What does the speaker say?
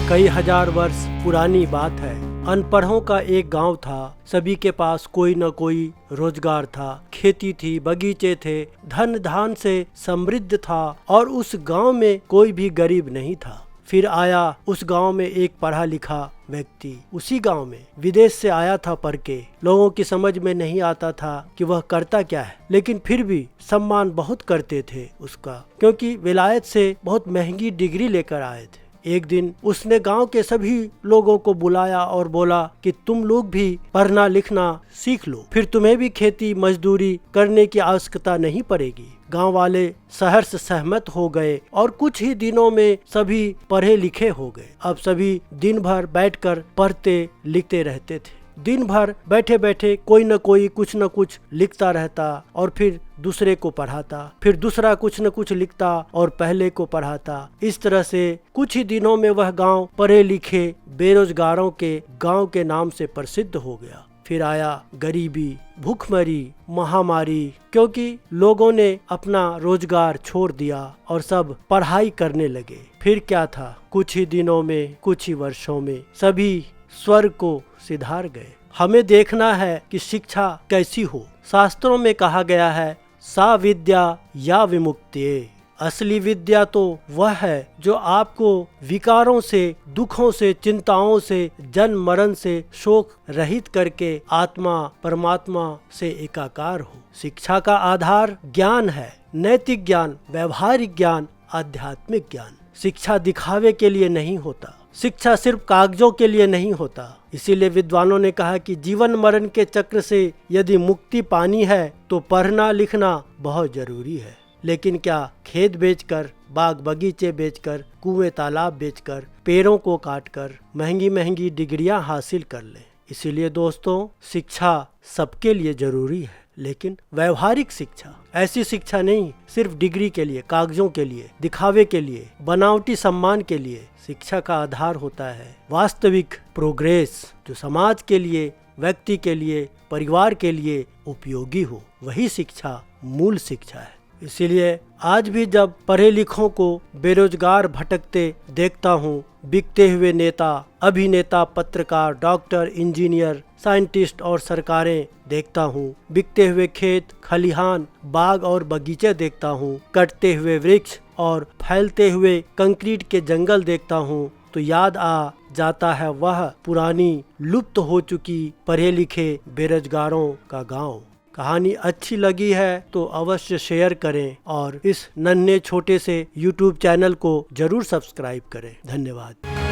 कई हजार वर्ष पुरानी बात है। अनपढ़ों का एक गांव था। सभी के पास कोई न कोई रोजगार था। खेती थी, बगीचे थे, धन धान से समृद्ध था और उस गांव में कोई भी गरीब नहीं था। फिर आया उस गांव में एक पढ़ा लिखा व्यक्ति। उसी गांव में विदेश से आया था पढ़ के। लोगों की समझ में नहीं आता था कि वह करता क्या है, लेकिन फिर भी सम्मान बहुत करते थे उसका, क्योंकि विलायत से बहुत महंगी डिग्री लेकर आए थे। एक दिन उसने गांव के सभी लोगों को बुलाया और बोला कि तुम लोग भी पढ़ना लिखना सीख लो, फिर तुम्हें भी खेती मजदूरी करने की आवश्यकता नहीं पड़ेगी। गांव वाले सहर्ष सहमत हो गए और कुछ ही दिनों में सभी पढ़े लिखे हो गए। अब सभी दिन भर बैठकर पढ़ते लिखते रहते थे। दिन भर बैठे बैठे कोई न कोई कुछ न कुछ लिखता रहता और फिर दूसरे को पढ़ाता, फिर दूसरा कुछ न कुछ लिखता और पहले को पढ़ाता। इस तरह से कुछ ही दिनों में वह गांव पढ़े लिखे बेरोजगारों के गांव के नाम से प्रसिद्ध हो गया। फिर आया गरीबी, भूखमरी, महामारी, क्योंकि लोगों ने अपना रोजगार छोड़ दिया और सब पढ़ाई करने लगे। फिर क्या था, कुछ ही दिनों में, कुछ ही वर्षों में सभी स्वर्ग को सिधार गए। हमें देखना है कि शिक्षा कैसी हो। शास्त्रों में कहा गया है, सा विद्या या विमुक्ति। असली विद्या तो वह है जो आपको विकारों से, दुखों से, चिंताओं से, जन्म मरण से शोक रहित करके आत्मा परमात्मा से एकाकार हो। शिक्षा का आधार ज्ञान है, नैतिक ज्ञान, व्यवहारिक ज्ञान, आध्यात्मिक ज्ञान। शिक्षा दिखावे के लिए नहीं होता, शिक्षा सिर्फ कागजों के लिए नहीं होता। इसीलिए विद्वानों ने कहा कि जीवन मरण के चक्र से यदि मुक्ति पानी है तो पढ़ना लिखना बहुत जरूरी है। लेकिन क्या खेत बेचकर, बाग बगीचे बेचकर, कुएं तालाब बेचकर, पेड़ों को काटकर महंगी महंगी डिग्रियां हासिल कर ले? इसीलिए दोस्तों, शिक्षा सबके लिए जरूरी है, लेकिन व्यवहारिक शिक्षा, ऐसी शिक्षा नहीं सिर्फ डिग्री के लिए, कागजों के लिए, दिखावे के लिए, बनावटी सम्मान के लिए। शिक्षा का आधार होता है वास्तविक प्रोग्रेस, जो समाज के लिए, व्यक्ति के लिए, परिवार के लिए उपयोगी हो। वही शिक्षा मूल शिक्षा है। इसीलिए आज भी जब पढ़े लिखों को बेरोजगार भटकते देखता हूँ, बिकते हुए नेता, अभिनेता, पत्रकार, डॉक्टर, इंजीनियर, साइंटिस्ट और सरकारें देखता हूँ, बिकते हुए खेत खलिहान, बाग और बगीचे देखता हूँ, कटते हुए वृक्ष और फैलते हुए कंक्रीट के जंगल देखता हूँ, तो याद आ जाता है वह पुरानी लुप्त हो चुकी पढ़े लिखे बेरोजगारों का गांव। कहानी अच्छी लगी है तो अवश्य शेयर करें और इस नन्हे छोटे से YouTube चैनल को जरूर सब्सक्राइब करें। धन्यवाद।